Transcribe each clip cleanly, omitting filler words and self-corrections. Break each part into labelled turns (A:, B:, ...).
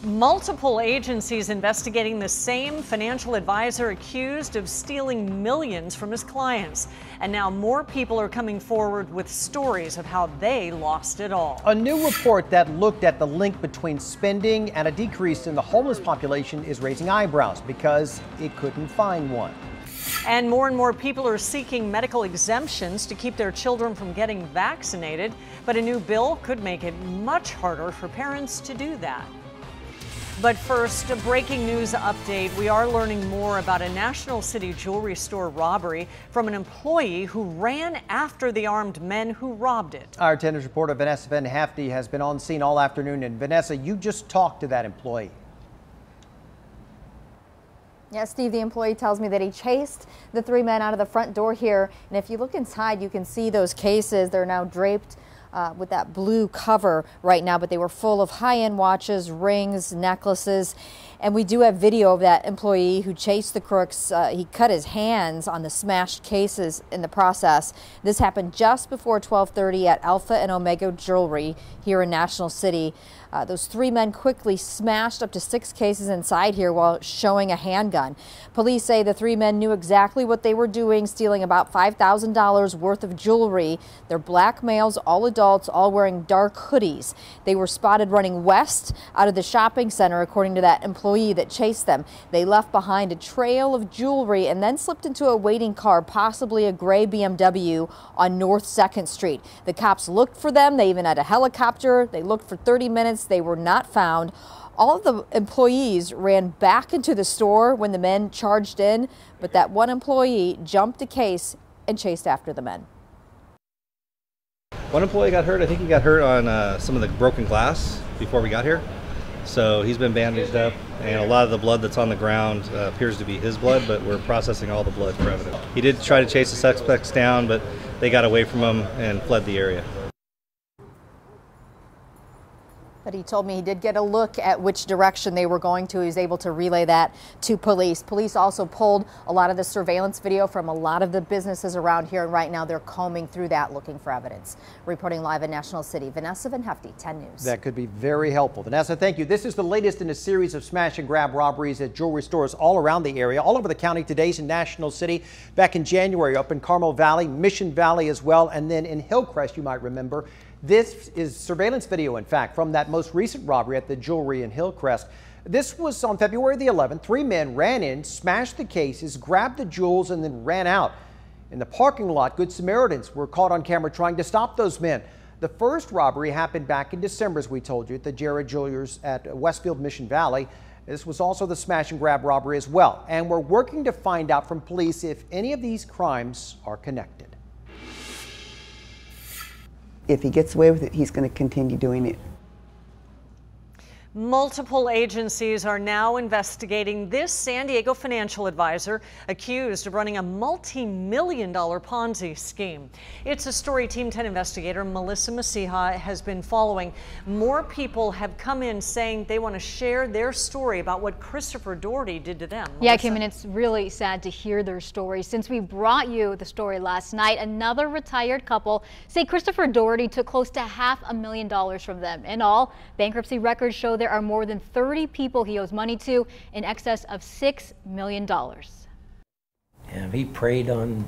A: Multiple agencies investigating the same financial advisor accused of stealing millions from his clients. And now more people are coming forward with stories of how they lost it all.
B: A new report that looked at the link between spending and a decrease in the homeless population is raising eyebrows because it couldn't find one.
A: And more people are seeking medical exemptions to keep their children from getting vaccinated. But a new bill could make it much harder for parents to do that. But first, a breaking news update. We are learning more about a National City jewelry store robbery from an employee who ran after the armed men who robbed it.
B: Our 10 News reporter Vanessa Van Hefty has been on scene all afternoon. And Vanessa, you just talked to that employee.
C: Yes, Steve, the employee tells me that he chased the three men out of the front door here. And if you look inside, you can see those cases. They're now draped with that blue cover right now, but they were full of high-end watches, rings, necklaces. And we do have video of that employee who chased the crooks. He cut his hands on the smashed cases in the process. This happened just before 12:30 at Alpha and Omega Jewelry here in National City. Those three men quickly smashed up to 6 cases inside here while showing a handgun. Police say the three men knew exactly what they were doing, stealing about $5,000 worth of jewelry. They're black males, all adults, all wearing dark hoodies. They were spotted running west out of the shopping center, according to that employee that chased them. They left behind a trail of jewelry and then slipped into a waiting car, possibly a gray BMW on North 2nd Street. The cops looked for them. They even had a helicopter. They looked for 30 minutes. They were not found. All of the employees ran back into the store when the men charged in, but that one employee jumped a case and chased after the men.
D: One employee got hurt. I think he got hurt on some of the broken glass before we got here. So he's been bandaged up, and a lot of the blood that's on the ground appears to be his blood, but we're processing all the blood for evidence. He did try to chase the suspects down, but they got away from him and fled the area.
C: But he told me he did get a look at which direction they were going to. He was able to relay that to police. Police also pulled a lot of the surveillance video from a lot of the businesses around here, and right now they're combing through that looking for evidence. Reporting live in National City, Vanessa Van Hefty, 10 News.
B: That could be very helpful. Vanessa, thank you. This is the latest in a series of smash and grab robberies at jewelry stores all around the area, all over the county. Today's in National City, back in January up in Carmel Valley, Mission Valley as well, and then in Hillcrest, you might remember. This is surveillance video, in fact, from that most recent robbery at the jewelry in Hillcrest. This was on February the 11th. 3 men ran in, smashed the cases, grabbed the jewels, and then ran out. In the parking lot, Good Samaritans were caught on camera trying to stop those men. The first robbery happened back in December, as we told you, at the Jared Jewelers at Westfield Mission Valley. This was also the smash and grab robbery as well. And we're working to find out from police if any of these crimes are connected.
E: If he gets away with it, he's going to continue doing it.
A: Multiple agencies are now investigating this San Diego financial advisor accused of running a multi-million-dollar Ponzi scheme. It's a story Team 10 investigator Melissa Masiha has been following. More people have come in saying they want to share their story about what Christopher Doherty did to them.
F: Yeah, Kim, and it's really sad to hear their story. Since we brought you the story last night, another retired couple say Christopher Doherty took close to $500,000 from them. In all, bankruptcy records show there are more than 30 people he owes money to, in excess of $6 million.
G: And he preyed on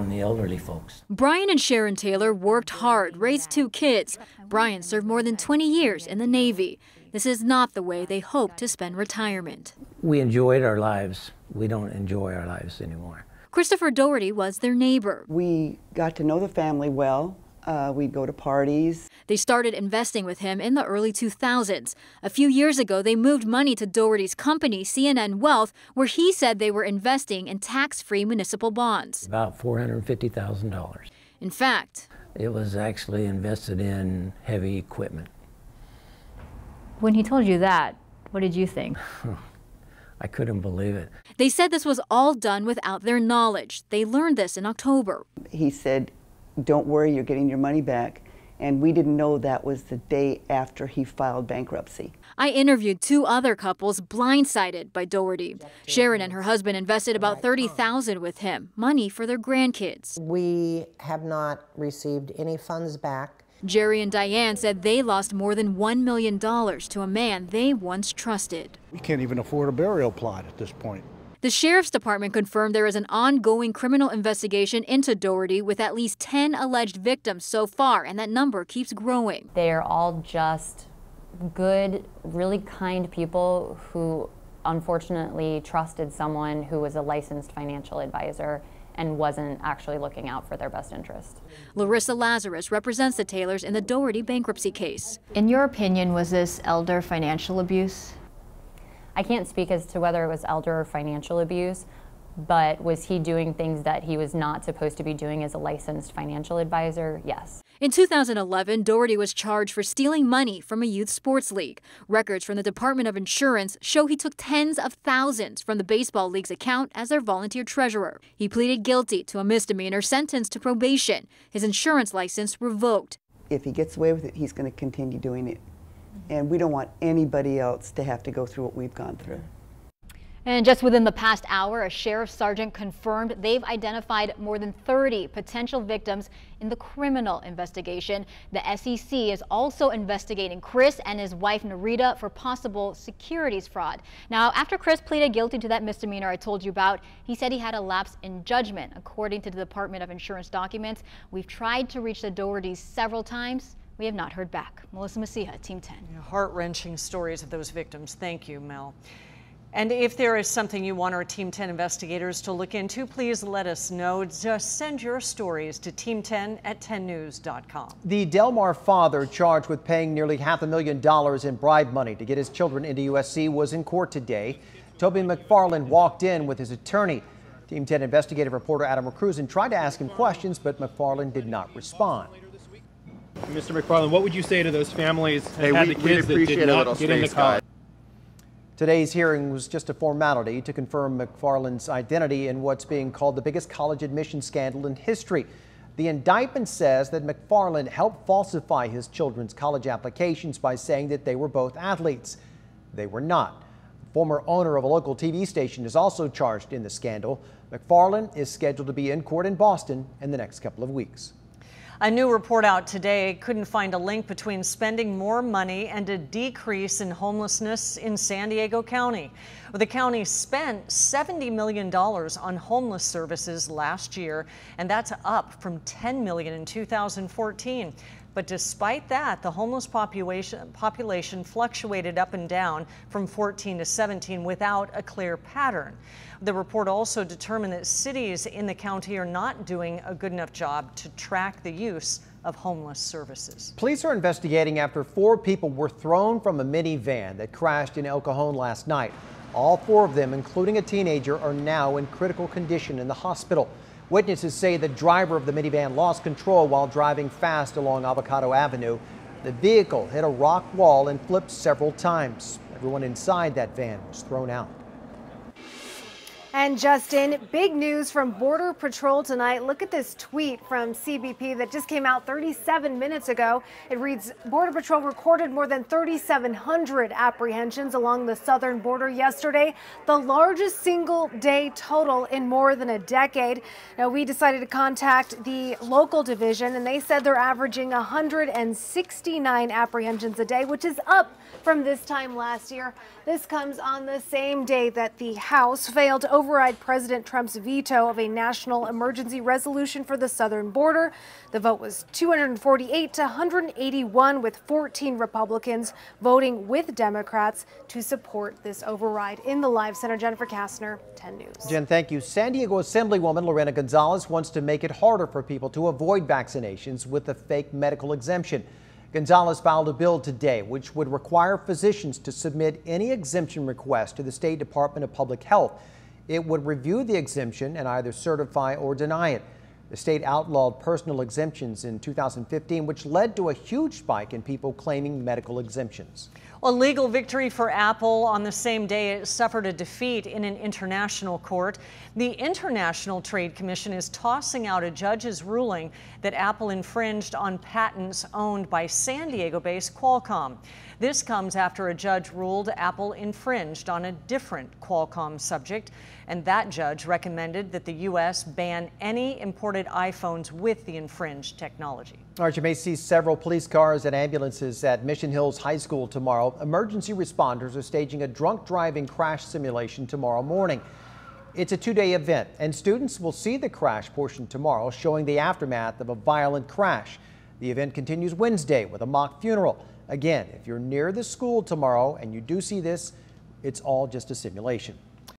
G: the elderly folks.
H: Brian and Sharon Taylor worked hard, raised 2 kids. Brian served more than 20 years in the Navy. This is not the way they hope to spend retirement.
G: We enjoyed our lives. We don't enjoy our lives anymore.
H: Christopher Doherty was their neighbor.
E: We got to know the family well. We'd go to parties.
H: They started investing with him in the early 2000s. A few years ago, they moved money to Doherty's company, CNN Wealth, where he said they were investing in tax-free municipal bonds.
G: About $450,000.
H: In fact,
G: it was actually invested in heavy equipment.
F: When he told you that, what did you think?
G: I couldn't believe it.
H: They said this was all done without their knowledge. They learned this in October.
E: He said, "Don't worry, you're getting your money back." And we didn't know that was the day after he filed bankruptcy.
H: I interviewed 2 other couples blindsided by Doherty. Sharon and her husband invested about $30,000 with him, money for their grandkids.
I: We have not received any funds back.
H: Jerry and Diane said they lost more than $1 million to a man they once trusted.
I: We can't even afford a burial plot at this point.
H: The sheriff's department confirmed there is an ongoing criminal investigation into Doherty with at least 10 alleged victims so far, and that number keeps growing.
J: They are all just good, really kind people who unfortunately trusted someone who was a licensed financial advisor and wasn't actually looking out for their best interest.
H: Larissa Lazarus represents the Taylors in the Doherty bankruptcy case.
K: In your opinion, was this elder financial abuse?
J: I can't speak as to whether it was elder or financial abuse, but was he doing things that he was not supposed to be doing as a licensed financial advisor? Yes.
H: In 2011, Doherty was charged for stealing money from a youth sports league. Records from the Department of Insurance show he took tens of thousands from the baseball league's account as their volunteer treasurer. He pleaded guilty to a misdemeanor, sentenced to probation. His insurance license revoked.
E: If he gets away with it, he's going to continue doing it. And we don't want anybody else to have to go through what we've gone through.
F: And just within the past hour, a sheriff's sergeant confirmed they've identified more than 30 potential victims in the criminal investigation. The SEC is also investigating Chris and his wife Narita for possible securities fraud. Now, after Chris pleaded guilty to that misdemeanor I told you about, he said he had a lapse in judgment. According to the Department of Insurance documents, we've tried to reach the Dohertys several times. We have not heard back. Melissa Messiha, Team 10.
A: Heart-wrenching stories of those victims. Thank you, Mel. And if there is something you want our Team 10 investigators to look into, please let us know. Just send your stories to team10@10news.com.
B: The Delmar father charged with paying nearly $500,000 in bribe money to get his children into USC was in court today. Toby McFarland walked in with his attorney. Team 10 investigative reporter Adam Recruzen tried to ask him questions, but McFarland did not respond.
L: Mr. McFarland, what would you say to those families that had the kids that did not get into college?
B: Today's hearing was just a formality to confirm McFarland's identity in what's being called the biggest college admission scandal in history. The indictment says that McFarland helped falsify his children's college applications by saying that they were both athletes. They were not. The former owner of a local TV station is also charged in the scandal. McFarland is scheduled to be in court in Boston in the next couple of weeks.
A: A new report out today couldn't find a link between spending more money and a decrease in homelessness in San Diego County. The county spent $70 million on homeless services last year, and that's up from $10 million in 2014. But despite that, the homeless population fluctuated up and down from 14 to 17 without a clear pattern. The report also determined that cities in the county are not doing a good enough job to track the use of homeless services.
B: Police are investigating after 4 people were thrown from a minivan that crashed in El Cajon last night. All 4 of them, including a teenager, are now in critical condition in the hospital. Witnesses say the driver of the minivan lost control while driving fast along Avocado Avenue. The vehicle hit a rock wall and flipped several times. Everyone inside that van was thrown out.
M: And Justin, big news from Border Patrol tonight. Look at this tweet from CBP that just came out 37 minutes ago. It reads, Border Patrol recorded more than 3,700 apprehensions along the southern border yesterday, the largest single day total in more than a decade. Now, we decided to contact the local division, and they said they're averaging 169 apprehensions a day, which is up from this time last year. This comes on the same day that the House failed to override President Trump's veto of a national emergency resolution for the southern border. The vote was 248 to 181, with 14 Republicans voting with Democrats to support this override. In the Live Center, Jennifer Kastner, 10 News.
B: Jen, thank you. San Diego Assemblywoman Lorena Gonzalez wants to make it harder for people to avoid vaccinations with a fake medical exemption. Gonzalez filed a bill today which would require physicians to submit any exemption request to the State Department of Public Health. It would review the exemption and either certify or deny it. The state outlawed personal exemptions in 2015, which led to a huge spike in people claiming medical exemptions.
A: A legal victory for Apple on the same day it suffered a defeat in an international court. The International Trade Commission is tossing out a judge's ruling that Apple infringed on patents owned by San Diego-based Qualcomm. This comes after a judge ruled Apple infringed on a different Qualcomm subject, and that judge recommended that the U.S. ban any imported iPhones with the infringed technology.
B: All right, you may see several police cars and ambulances at Mission Hills High School tomorrow. Emergency responders are staging a drunk driving crash simulation tomorrow morning. It's a two-day event, and students will see the crash portion tomorrow, showing the aftermath of a violent crash. The event continues Wednesday with a mock funeral. Again, if you're near the school tomorrow and you do see this, it's all just a simulation.